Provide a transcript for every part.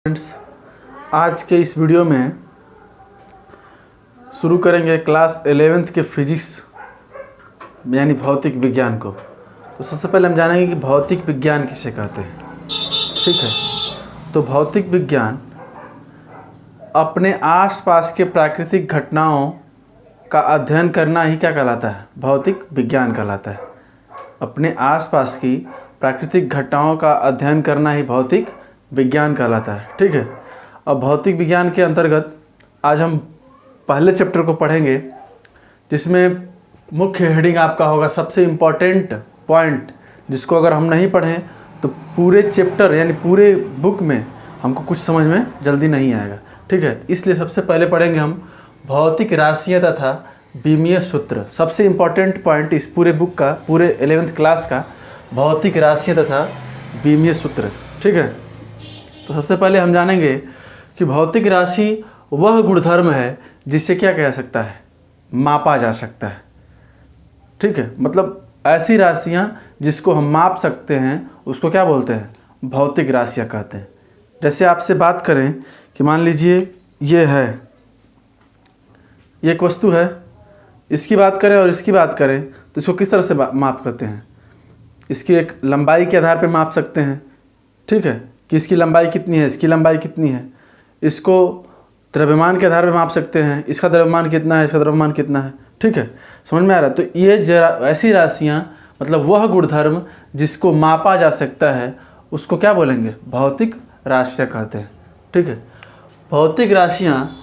Friends, आज के इस वीडियो में शुरू करेंगे क्लास 11th के फिजिक्स यानी भौतिक विज्ञान को। तो सबसे पहले हम जानेंगे कि भौतिक विज्ञान किसे कहते हैं। ठीक है, तो भौतिक विज्ञान अपने आसपास के प्राकृतिक घटनाओं का अध्ययन करना ही क्या कहलाता है? भौतिक विज्ञान कहलाता है। अपने आसपास की प्राकृतिक घटनाओं का अध्ययन करना ही भौतिक विज्ञान कहलाता है। ठीक है, अब भौतिक विज्ञान के अंतर्गत आज हम पहले चैप्टर को पढ़ेंगे, जिसमें मुख्य हेडिंग आपका होगा सबसे इम्पॉर्टेंट पॉइंट, जिसको अगर हम नहीं पढ़ें तो पूरे चैप्टर यानी पूरे बुक में हमको कुछ समझ में जल्दी नहीं आएगा। ठीक है, इसलिए सबसे पहले पढ़ेंगे हम भौतिक राशियाँ तथा बीमीय सूत्र। सबसे इम्पॉर्टेंट पॉइंट इस पूरे बुक का, पूरे 11th क्लास का, भौतिक राशियाँ तथा बीमीय सूत्र। ठीक है, तो सबसे पहले हम जानेंगे कि भौतिक राशि वह गुणधर्म है जिसे क्या कह सकता है? मापा जा सकता है। ठीक है, मतलब ऐसी राशियाँ जिसको हम माप सकते हैं उसको क्या बोलते हैं? भौतिक राशियाँ कहते हैं। जैसे आपसे बात करें कि मान लीजिए ये है, ये एक वस्तु है, इसकी बात करें और इसकी बात करें तो इसको किस तरह से माप करते हैं? इसकी एक लंबाई के आधार पर माप सकते हैं। ठीक है, कि इसकी लंबाई कितनी है, इसकी लंबाई कितनी है। इसको द्रव्यमान के आधार पर माप सकते हैं, इसका द्रव्यमान कितना है, इसका द्रव्यमान कितना है। ठीक है, समझ में आ रहा है? तो ये ऐसी राशियाँ, मतलब वह गुणधर्म जिसको मापा जा सकता है उसको क्या बोलेंगे? भौतिक राशियाँ कहते हैं। ठीक है, भौतिक राशियाँ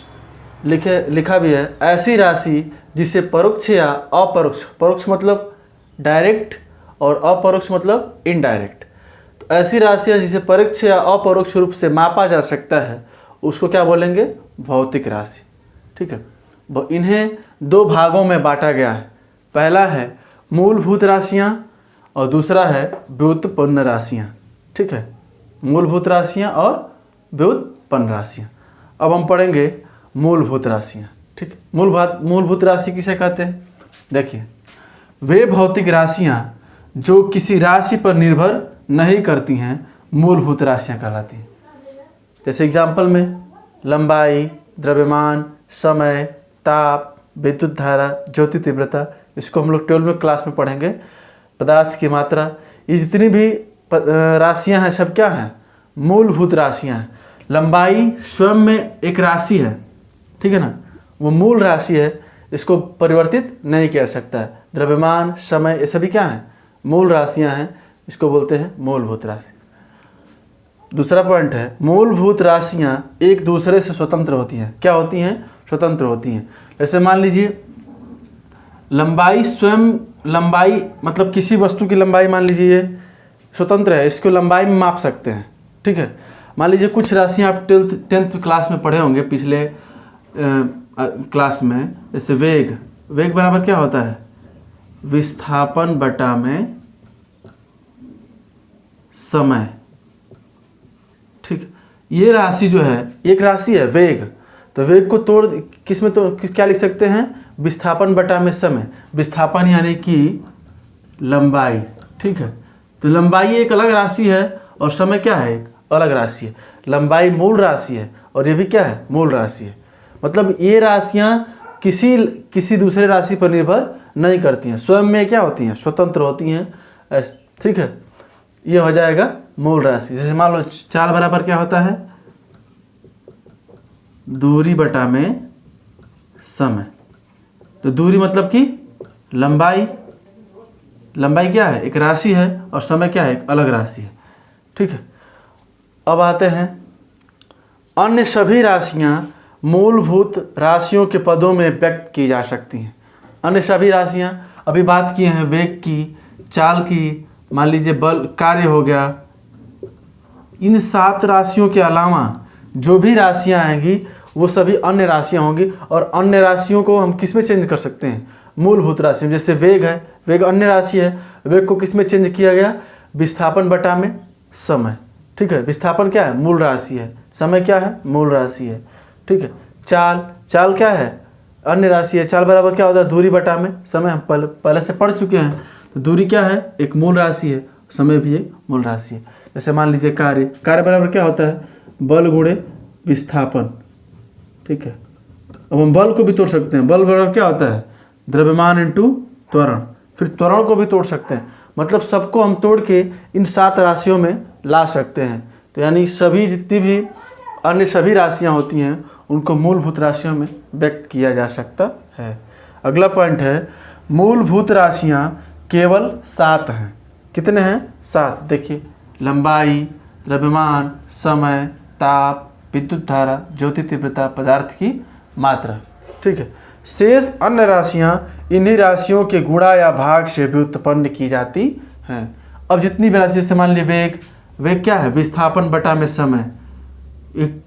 लिखा भी है ऐसी राशि जिसे परोक्ष या अपरोक्ष, परोक्ष मतलब डायरेक्ट और अपरोक्ष मतलब इनडायरेक्ट, तो ऐसी राशियाँ जिसे परोक्ष या अपरोक्ष रूप से मापा जा सकता है उसको क्या बोलेंगे? भौतिक राशि। ठीक है, इन्हें दो भागों में बांटा गया है। पहला है मूलभूत राशियाँ और दूसरा है व्युत्पन्न राशियाँ। ठीक है, मूलभूत राशियाँ और व्युत्पन्न राशियाँ। अब हम पढ़ेंगे मूलभूत राशियाँ। ठीक है, मूलभूत राशि किसे कहते हैं? देखिए, वे भौतिक राशियाँ जो किसी राशि पर निर्भर नहीं करती हैं मूलभूत राशियाँ कहलाती हैं। जैसे एग्जाम्पल में लंबाई, द्रव्यमान, समय, ताप, विद्युत धारा, ज्योति तीव्रता, इसको हम लोग 12वीं क्लास में पढ़ेंगे। पदार्थ की मात्रा, ये जितनी भी राशियां हैं सब क्या हैं? मूलभूत राशियां हैं। लंबाई स्वयं में एक राशि है, ठीक है ना, वो मूल राशि है, इसको परिवर्तित नहीं किया सकता है। द्रव्यमान, समय, ये सभी क्या हैं? मूल राशियां हैं, इसको बोलते हैं मूलभूत राशि। दूसरा पॉइंट है मूलभूत राशियां एक दूसरे से स्वतंत्र होती हैं। क्या होती हैं? स्वतंत्र होती हैं। जैसे मान लीजिए लंबाई, स्वयं लंबाई मतलब किसी वस्तु की लंबाई मान लीजिए ये स्वतंत्र है, इसको लंबाई में माप सकते हैं। ठीक है, मान लीजिए कुछ राशियां आप 10th क्लास में पढ़े होंगे पिछले क्लास में। जैसे वेग, वेग बराबर क्या होता है? विस्थापन बटा में समय। ठीक, ये राशि जो है एक राशि है वेग, तो वेग को तोड़ किस में तो क्या लिख सकते हैं? विस्थापन बटा में समय। विस्थापन यानी कि लंबाई। ठीक है, तो लंबाई एक अलग राशि है और समय क्या है? एक अलग राशि है। लंबाई मूल राशि है और ये भी क्या है? मूल राशि है। मतलब ये राशियाँ किसी दूसरे राशि पर निर्भर नहीं करती हैं, स्वयं में क्या होती हैं? स्वतंत्र होती हैं। ठीक है, ये हो जाएगा मूल राशि। जैसे मान लो चाल बराबर क्या होता है? दूरी बटा में समय। तो दूरी मतलब कि लंबाई, लंबाई क्या है? एक राशि है और समय क्या है? एक अलग राशि है। ठीक है, अब आते हैं अन्य सभी राशियां मूलभूत राशियों के पदों में व्यक्त की जा सकती हैं। अन्य सभी राशियां, अभी बात किए हैं वेग की, चाल की, मान लीजिए बल, कार्य हो गया। इन 7 राशियों के अलावा जो भी राशियां आएंगी वो सभी अन्य राशियां होंगी, और अन्य राशियों को हम किस में चेंज कर सकते हैं? मूलभूत राशि में। जैसे वेग है, वेग अन्य राशि है, वेग को किस में चेंज किया गया? विस्थापन बटा में समय। ठीक है, विस्थापन क्या है? मूल राशि है, समय क्या है? मूल राशि है। ठीक है, चाल, चाल क्या है? अन्य राशि है। चाल बराबर क्या होता है? दूरी बटा में समय। हम पहले से पढ़ चुके हैं। तो दूरी क्या है? एक मूल राशि है, समय भी एक मूल राशि है। जैसे मान लीजिए कार्य, कार्य बराबर क्या होता है? बल गुणे विस्थापन। ठीक है, अब हम बल को भी तोड़ सकते हैं। बल बराबर क्या होता है? द्रव्यमान इंटू त्वरण। फिर त्वरण को भी तोड़ सकते हैं, मतलब सबको हम तोड़ के इन 7 राशियों में ला सकते हैं। तो यानी सभी जितनी भी अन्य सभी राशियां होती हैं उनको मूलभूत राशियों में व्यक्त किया जा सकता है। अगला पॉइंट है, मूलभूत राशियां केवल 7 हैं। कितने हैं? 7। देखिए, लंबाई, द्रव्यमान, समय, ताप, विद्युत धारा, ज्योति तीव्रता, पदार्थ की मात्रा। ठीक है, शेष अन्य राशियां इन्हीं राशियों के गुणा या भाग से भी उत्पन्न की जाती हैं। अब जितनी भी राशि, जैसे मान लीजिए वेग, वेग क्या है? विस्थापन बटा में समय।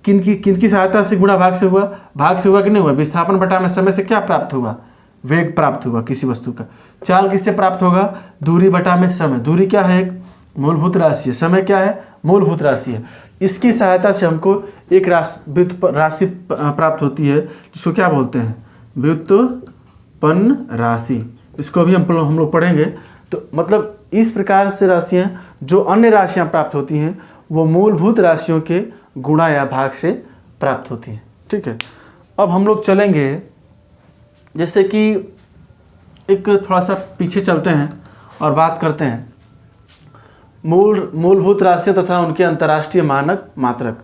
किनकी सहायता से गुणा भाग से हुआ? भाग से हुआ कि नहीं हुआ? विस्थापन बटा में समय से क्या प्राप्त हुआ? वेग प्राप्त हुआ किसी वस्तु का। चाल किससे प्राप्त होगा? दूरी बटा में समय। दूरी क्या है? एक मूलभूत राशि है। समय क्या है? मूलभूत राशि है। इसकी सहायता से हमको एक राशि प्राप्त होती है जिसको क्या बोलते हैं? व्युत्पन्न राशि। इसको भी हम लोग पढ़ेंगे। तो मतलब इस प्रकार से राशियां, जो अन्य राशियां प्राप्त होती हैं वो मूलभूत राशियों के गुणा या भाग से प्राप्त होती हैं। ठीक है, अब हम लोग चलेंगे, जैसे कि एक थोड़ा सा पीछे चलते हैं और बात करते हैं मूलभूत राशियां तथा उनके अंतर्राष्ट्रीय मानक मात्रक।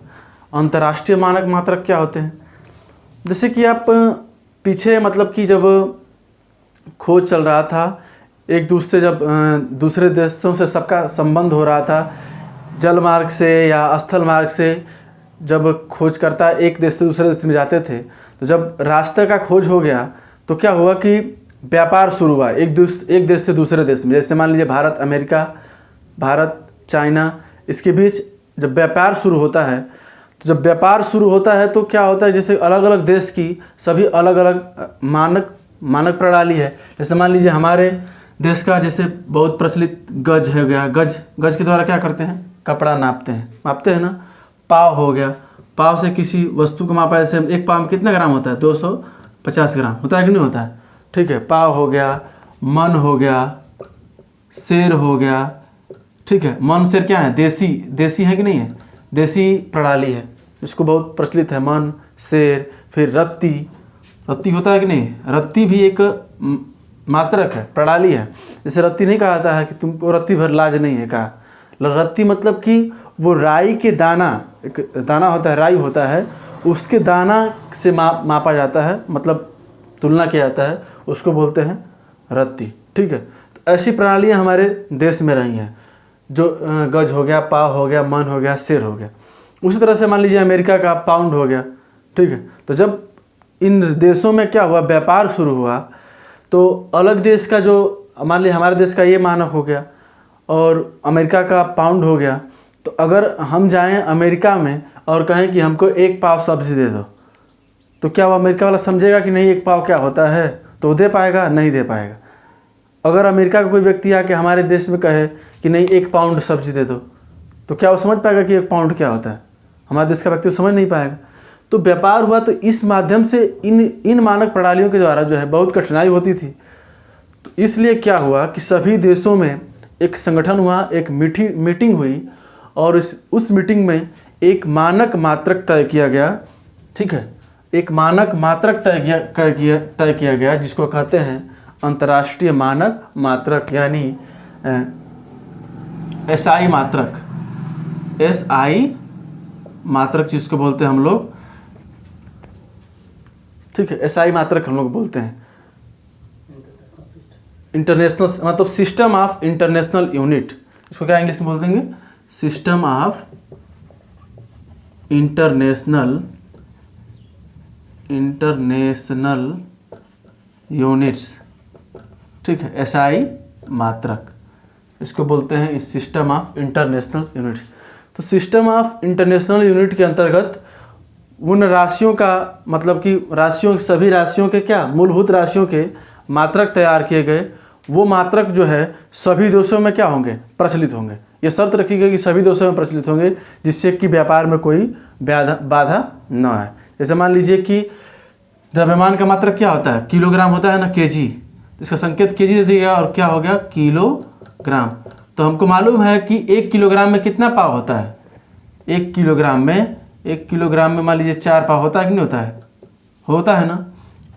अंतर्राष्ट्रीय मानक मात्रक क्या होते हैं? जैसे कि आप पीछे, मतलब कि जब खोज चल रहा था, एक दूसरे जब दूसरे देशों से सबका संबंध हो रहा था, जल मार्ग से या स्थल मार्ग से, जब खोजकर्ता एक देश से दूसरे देश में जाते थे, तो जब रास्ते का खोज हो गया तो क्या हुआ कि व्यापार शुरू हुआ एक देश से दूसरे देश में। जैसे मान लीजिए भारत अमेरिका, भारत चाइना, इसके बीच जब व्यापार शुरू होता है, तो जब व्यापार शुरू होता है तो क्या होता है, जैसे अलग अलग देश की सभी अलग अलग मानक प्रणाली है। जैसे मान लीजिए हमारे देश का जैसे बहुत प्रचलित गज हो गया। गज के द्वारा क्या करते हैं? कपड़ा नापते हैं ना। पाव हो गया, पाव से किसी वस्तु को मापा। जैसे एक पाव में कितना ग्राम होता है? 250 ग्राम होता है कि नहीं होता है? ठीक है, पाव हो गया, मन हो गया, शेर हो गया। ठीक है, मन शेर क्या है? देसी है कि नहीं है? देसी प्रणाली है, इसको बहुत प्रचलित है। मन, शेर, फिर रत्ती होता है कि नहीं? रत्ती भी एक मात्रक है, प्रणाली है। जैसे रत्ती नहीं कहा जाता है कि तुमको रत्ती भर लाज नहीं है कहा। रत्ती मतलब कि वो राई के दाना, एक दाना होता है, राई होता है, उसके दाना से मापा जाता है, मतलब तुलना किया जाता है, उसको बोलते हैं रत्ती। ठीक है, तो ऐसी प्रणालियाँ हमारे देश में रही हैं, जो गज हो गया, पाव हो गया, मन हो गया, शेर हो गया। उसी तरह से मान लीजिए अमेरिका का पाउंड हो गया। ठीक है, तो जब इन देशों में क्या हुआ, व्यापार शुरू हुआ, तो अलग देश का, जो मान लीजिए हमारे देश का ये मानक हो गया और अमेरिका का पाउंड हो गया, तो अगर हम जाएं अमेरिका में और कहें कि हमको 1 पाव सब्जी दे दो, तो क्या वो अमेरिका वाला समझेगा कि नहीं 1 पाव क्या होता है? तो दे पाएगा? नहीं दे पाएगा। अगर अमेरिका का कोई व्यक्ति आके हमारे देश में कहे कि नहीं 1 पाउंड सब्जी दे दो, तो क्या वो समझ पाएगा कि 1 पाउंड क्या होता है? हमारे देश का व्यक्ति समझ नहीं पाएगा। तो व्यापार हुआ, तो इस माध्यम से इन मानक प्रणालियों के द्वारा जो है बहुत कठिनाई होती थी। तो इसलिए क्या हुआ कि सभी देशों में एक संगठन हुआ, एक मीटिंग हुई, और उस मीटिंग में एक मानक मात्रक तय किया गया। ठीक है, एक मानक मात्रक तय किया गया जिसको कहते हैं अंतर्राष्ट्रीय मानक मात्रक, यानी SI मात्रक। SI मात्रक जिसको बोलते हैं हम लोग। ठीक है, SI मात्रक हम लोग बोलते हैं। इंटरनेशनल, मतलब सिस्टम ऑफ इंटरनेशनल यूनिट, इसको क्या इंग्लिश में बोल देंगे? System of international units. ठीक है, SI मात्रक, इसको बोलते हैं सिस्टम ऑफ इंटरनेशनल यूनिट्स। तो सिस्टम ऑफ इंटरनेशनल यूनिट के अंतर्गत उन राशियों का, मतलब कि सभी राशियों के क्या, मूलभूत राशियों के मात्रक तैयार किए गए। वो मात्रक जो है सभी देशों में क्या होंगे? प्रचलित होंगे। ये शर्त रखी गई कि सभी देशों में प्रचलित होंगे, जिससे कि व्यापार में कोई बाधा न आए। जैसे मान लीजिए कि द्रव्यमान का मात्रक क्या होता है? किलोग्राम होता है ना, केजी। इसका संकेत केजी दे दिया और क्या हो गया? किलोग्राम। तो हमको मालूम है कि 1 किलोग्राम में कितना पाव होता है? 1 किलोग्राम में 1 किलोग्राम में मान लीजिए 4 पाव होता है कि नहीं होता है, होता है ना।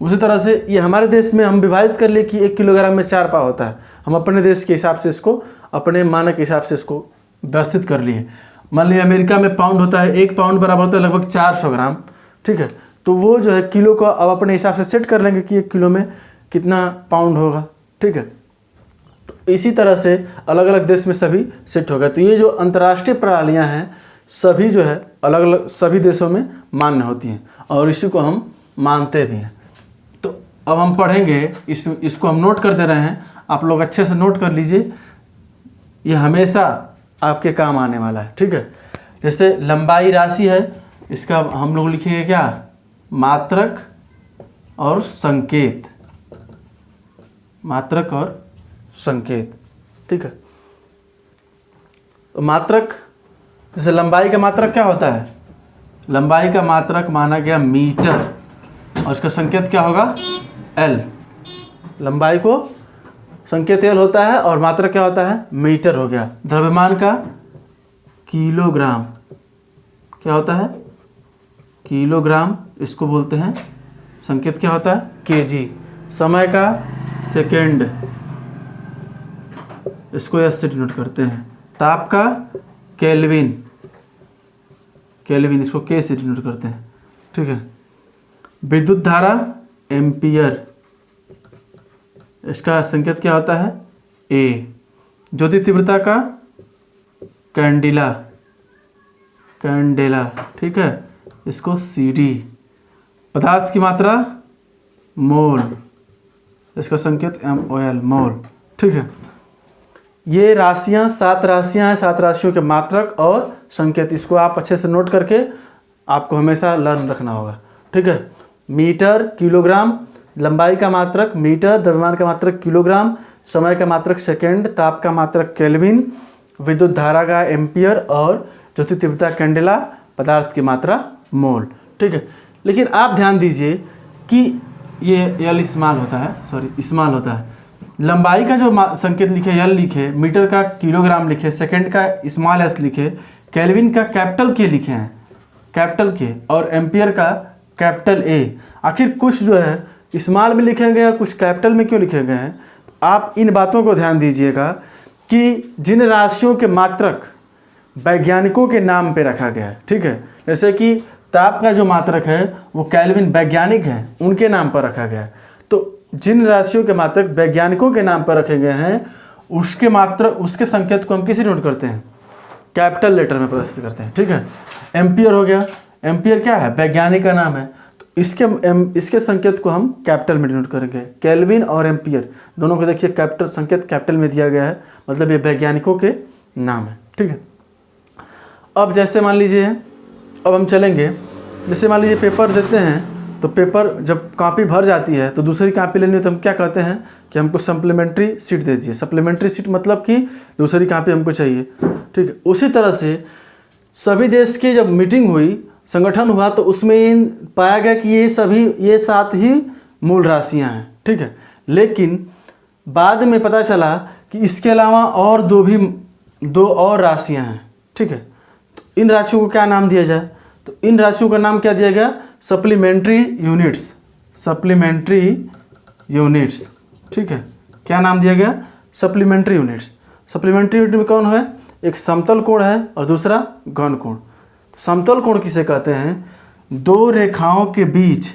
उसी तरह से ये हमारे देश में हम विभाजित कर लिए कि 1 किलोग्राम में 4 पाव होता है। हम अपने देश के हिसाब से इसको, अपने मानक के हिसाब से इसको व्यवस्थित कर लिए। मान लीजिए अमेरिका में पाउंड होता है, 1 पाउंड बराबर होता है लगभग 400 ग्राम, ठीक है। तो वो जो है किलो को अब अपने हिसाब से सेट कर लेंगे कि 1 किलो में कितना पाउंड होगा, ठीक है। तो इसी तरह से अलग अलग देश में सभी सेट होगा। तो ये जो अंतर्राष्ट्रीय प्रणालियाँ हैं सभी जो है अलग अलग सभी देशों में मान्य होती हैं और इसी को हम मानते भी हैं। तो अब हम पढ़ेंगे इसको हम नोट कर दे रहे हैं, आप लोग अच्छे से नोट कर लीजिए, ये हमेशा आपके काम आने वाला है, ठीक है। जैसे लंबाई राशि है, इसका हम लोग लिखेंगे क्या, मात्रक और संकेत, मात्रक और संकेत, ठीक है। तो मात्रक, जैसे लंबाई का मात्रक क्या होता है, लंबाई का मात्रक माना गया मीटर और इसका संकेत क्या होगा, एल। लंबाई को संकेत एल होता है और मात्रक क्या होता है, मीटर हो गया। द्रव्यमान का किलोग्राम क्या होता है, किलोग्राम, इसको बोलते हैं, संकेत क्या होता है, केजी। समय का सेकेंड, इसको एस से डिनोट करते हैं। ताप का केल्विन, केल्विन, इसको के से डिनोट करते हैं, ठीक है। विद्युत धारा एम्पियर, इसका संकेत क्या होता है, ए। ज्योति तीव्रता का कैंडिला, कैंडेला, ठीक है, इसको सी डी। पदार्थ की मात्रा मोल, इसका संकेत एम ओ एल, मोल, ठीक है। ये राशियाँ 7 राशियाँ हैं, 7 राशियों के मात्रक और संकेत, इसको आप अच्छे से नोट करके आपको हमेशा लर्न रखना होगा, ठीक है। मीटर, किलोग्राम, लंबाई का मात्रक मीटर, द्रव्यमान का मात्रक किलोग्राम, समय का मात्रक सेकेंड, ताप का मात्रक केल्विन, विद्युत धारा का एम्पियर और ज्योति तीव्रता कैंडेला, पदार्थ की मात्रा मोल, ठीक है। लेकिन आप ध्यान दीजिए कि ये एल इस्तेमाल होता है, सॉरी इस्तेमाल होता है। लंबाई का जो संकेत लिखे एल लिखे, मीटर का किलोग्राम लिखे, सेकेंड का स्मॉल एस लिखे, केल्विन का कैपिटल के लिखे हैं, कैपिटल के, और एम्पियर का कैपिटल ए। आखिर कुछ जो है स्मॉल में लिखे गए हैं, कुछ कैपिटल में क्यों लिखे गए हैं, आप इन बातों को ध्यान दीजिएगा कि जिन राशियों के मात्रक वैज्ञानिकों के नाम पे रखा गया है, ठीक है। जैसे कि ताप का जो मात्रक है वो केल्विन वैज्ञानिक है, उनके नाम पर रखा गया है। तो जिन राशियों के मात्रक वैज्ञानिकों के नाम पर रखे गए हैं उसके मात्रक, उसके संकेत को हम किसी नोट करते हैं, कैपिटल लेटर में प्रदर्शित करते हैं, ठीक है। एम्पियर हो गया, एम्पियर क्या है, वैज्ञानिक का नाम है, तो इसके संकेत को हम कैपिटल में डिनोट करेंगे। केल्विन और एम्पियर दोनों को देखिए कैपिटल, संकेत कैपिटल में दिया गया है, मतलब ये वैज्ञानिकों के नाम है, ठीक है। अब जैसे मान लीजिए, अब हम चलेंगे, जैसे मान लीजिए पेपर देते हैं, तो पेपर जब कॉपी भर जाती है तो दूसरी कॉपी लेनी हो तो हम क्या कहते हैं कि हमको सप्लीमेंट्री सीट दे दीजिए। सप्लीमेंट्री सीट मतलब कि दूसरी कॉपी हमको चाहिए, ठीक है। उसी तरह से सभी देश की जब मीटिंग हुई, संगठन हुआ, तो उसमें पाया गया कि ये 7 ही मूल राशियां हैं, ठीक है। लेकिन बाद में पता चला कि इसके अलावा और 2 और राशियां हैं, ठीक है। तो इन राशियों को क्या नाम दिया जाए, तो इन राशियों का नाम क्या दिया गया, सप्लीमेंट्री यूनिट्स, सप्लीमेंट्री यूनिट्स, ठीक है। क्या नाम दिया गया, सप्लीमेंट्री यूनिट्स। सप्लीमेंट्री यूनिट में कौन है, एक समतल कोण है और दूसरा घन कोण। समतल कोण किसे कहते हैं, 2 रेखाओं के बीच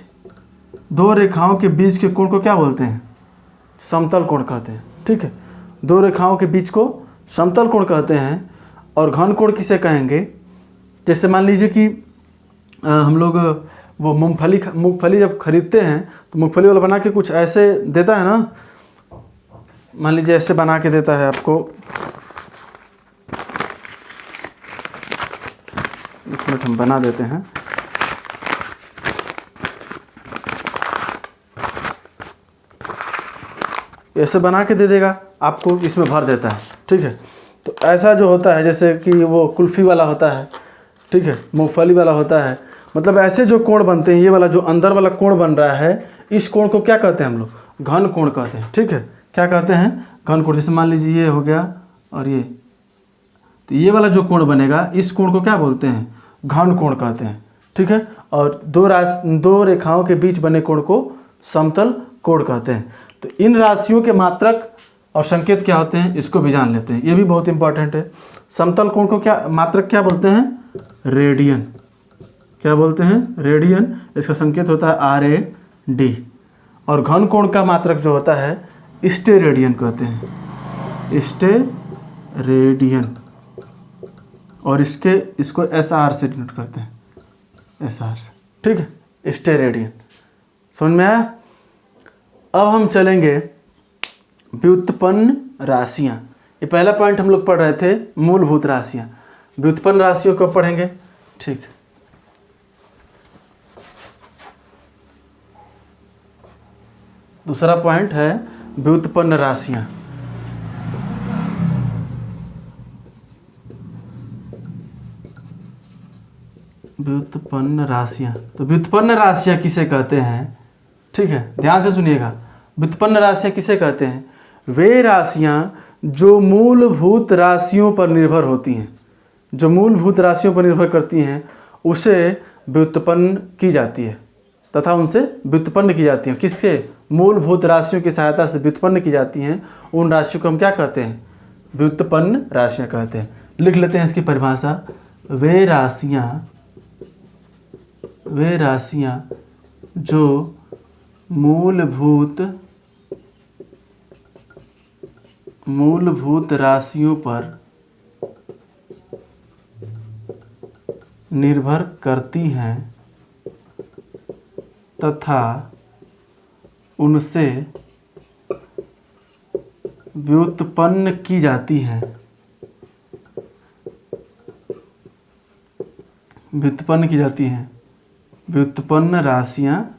के कोण को क्या बोलते हैं, समतल कोण कहते हैं, ठीक है। 2 रेखाओं के बीच को समतल कोण कहते हैं। और घन कोण किसे कहेंगे, जैसे मान लीजिए कि हम लोग वो मूंगफली जब खरीदते हैं तो मूंगफली वाला बना के कुछ ऐसे देता है ना, मान लीजिए ऐसे बना के देता है आपको, एक मिनट हम बना देते हैं, ऐसे बना के दे देगा आपको, इसमें भर देता है, ठीक है। तो ऐसा जो होता है, जैसे कि वो कुल्फ़ी वाला होता है, ठीक है, मूंगफली वाला होता है, मतलब ऐसे जो कोण बनते हैं, ये वाला जो अंदर वाला कोण बन रहा है, इस कोण को क्या कहते हैं हम लोग, घन कोण कहते हैं, ठीक है। क्या कहते हैं, घन कोण। जैसे मान लीजिए ये हो गया और ये, तो ये वाला जो कोण बनेगा, इस कोण को क्या बोलते हैं, घन कोण कहते हैं, ठीक है। और दो रेखाओं के बीच बने कोण को समतल कोण कहते हैं। तो इन राशियों के मात्रक और संकेत क्या होते हैं इसको भी जान लेते हैं, ये भी बहुत इंपॉर्टेंट है। समतल कोण को क्या मात्रक क्या बोलते हैं? रेडियन। क्या बोलते हैं? रेडियन। इसका संकेत होता है RAD। और घन कोण का मात्रक जो होता है स्टेरेडियन कहते हैं, स्टेरेडियन। और इसको SR से डिनोट करते हैं, SR से, ठीक है, स्टेरेडियन। समझ में आया? अब हम चलेंगे व्युत्पन्न राशियाँ। ये पहला पॉइंट हम लोग पढ़ रहे थे मूलभूत राशियाँ। व्युत्पन्न राशियों को पढ़ेंगे, ठीक। दूसरा पॉइंट है व्युत्पन्न राशियाँ। व्युत्पन्न राशियाँ, तो व्युत्पन्न राशियाँ किसे कहते हैं? ठीक है, ध्यान से सुनिएगा। व्युत्पन्न राशियाँ किसे कहते हैं? वे राशियाँ जो मूलभूत राशियों पर निर्भर होती हैं, जो मूलभूत राशियों पर निर्भर करती हैं उसे व्युत्पन्न की जाती है तथा उनसे व्युत्पन्न की जाती हैं। किसके? मूलभूत राशियों की सहायता से व्युत्पन्न की जाती हैं। उन राशियों को हम क्या कहते हैं? व्युत्पन्न राशियाँ कहते हैं। लिख लेते हैं इसकी परिभाषा। वे राशियाँ जो मूलभूत राशियों पर निर्भर करती हैं तथा उनसे व्युत्पन्न की जाती हैं। व्युत्पन्न राशियाँ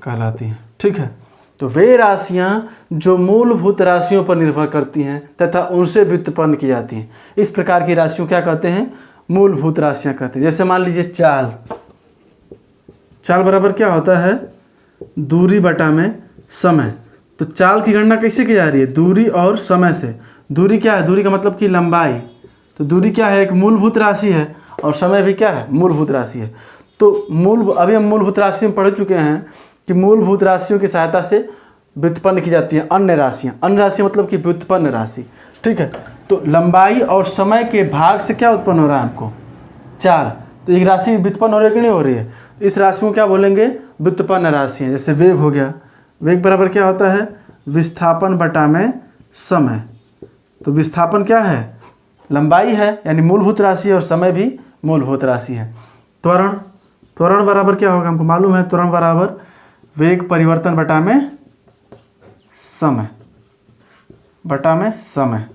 कहलाती हैं, ठीक है। तो वे राशियाँ जो मूलभूत राशियों पर निर्भर करती हैं तथा उनसे व्युत्पन्न की जाती हैं, इस प्रकार की राशियों क्या कहते हैं? मूलभूत राशियाँ कहते हैं। जैसे मान लीजिए चाल बराबर क्या होता है? दूरी बटा में समय। तो चाल की गणना कैसे की जा रही है? दूरी और समय से। दूरी क्या है? दूरी का मतलब कि लंबाई। तो दूरी क्या है? एक मूलभूत राशि है और समय भी क्या है? मूलभूत राशि है। तो अभी हम मूलभूत राशि में पढ़ चुके हैं कि मूलभूत राशियों की सहायता से व्युत्पन्न की जाती है अन्य राशियाँ। अन्य राशि मतलब कि व्युत्पन्न राशि, ठीक है। तो लंबाई और समय के भाग से क्या उत्पन्न हो रहा है हमको? चाल। तो एक राशि व्युत्पन्न हो रही है कि नहीं हो रही है? इस राशि को क्या बोलेंगे? व्युत्पन्न राशि है। जैसे वेग हो गया, वेग बराबर क्या होता है? विस्थापन बटा में समय। तो विस्थापन क्या है? लंबाई है, यानी मूलभूत राशि है, और समय भी मूलभूत राशि है। त्वरण बराबर क्या होगा? हमको मालूम है, त्वरण बराबर वेग परिवर्तन बटा में समय,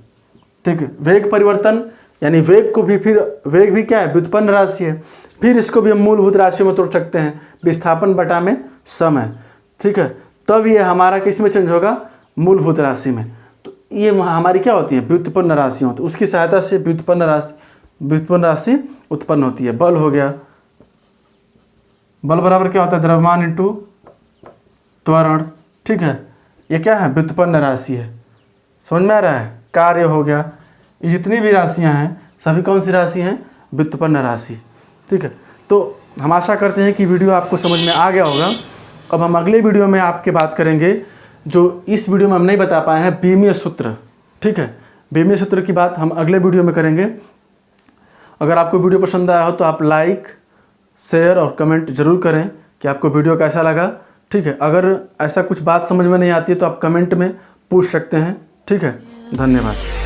ठीक है। वेग परिवर्तन यानी वेग को भी, फिर वेग भी क्या है? व्युत्पन्न राशि है। फिर इसको भी हम मूलभूत राशियों में तोड़ सकते हैं, विस्थापन बटा में समय, ठीक है। तब ये हमारा किस में चेंज होगा? मूलभूत राशि में। तो ये हमारी क्या होती है? व्युत्पन्न राशियाँ होती है। उसकी सहायता से व्युत्पन्न राशि उत्पन्न होती है। बल हो गया, बल बराबर क्या होता है? द्रव्यमान इंटू त्वरण, ठीक है। ये क्या है? व्युत्पन्न राशि है। समझ में आ रहा है? कार्य हो गया। ये जितनी भी राशियां हैं सभी कौन सी राशि हैं? व्युत्पन्न राशि, ठीक है। तो हम आशा करते हैं कि वीडियो आपको समझ में आ गया होगा। अब हम अगले वीडियो में आपके बात करेंगे जो इस वीडियो में हम नहीं बता पाए हैं, बीमीय सूत्र, ठीक है। बीमीय सूत्र की बात हम अगले वीडियो में करेंगे। अगर आपको वीडियो पसंद आया हो तो आप लाइक, शेयर और कमेंट जरूर करें कि आपको वीडियो कैसा लगा, ठीक है। अगर ऐसा कुछ बात समझ में नहीं आती है तो आप कमेंट में पूछ सकते हैं, ठीक है। धन्यवाद।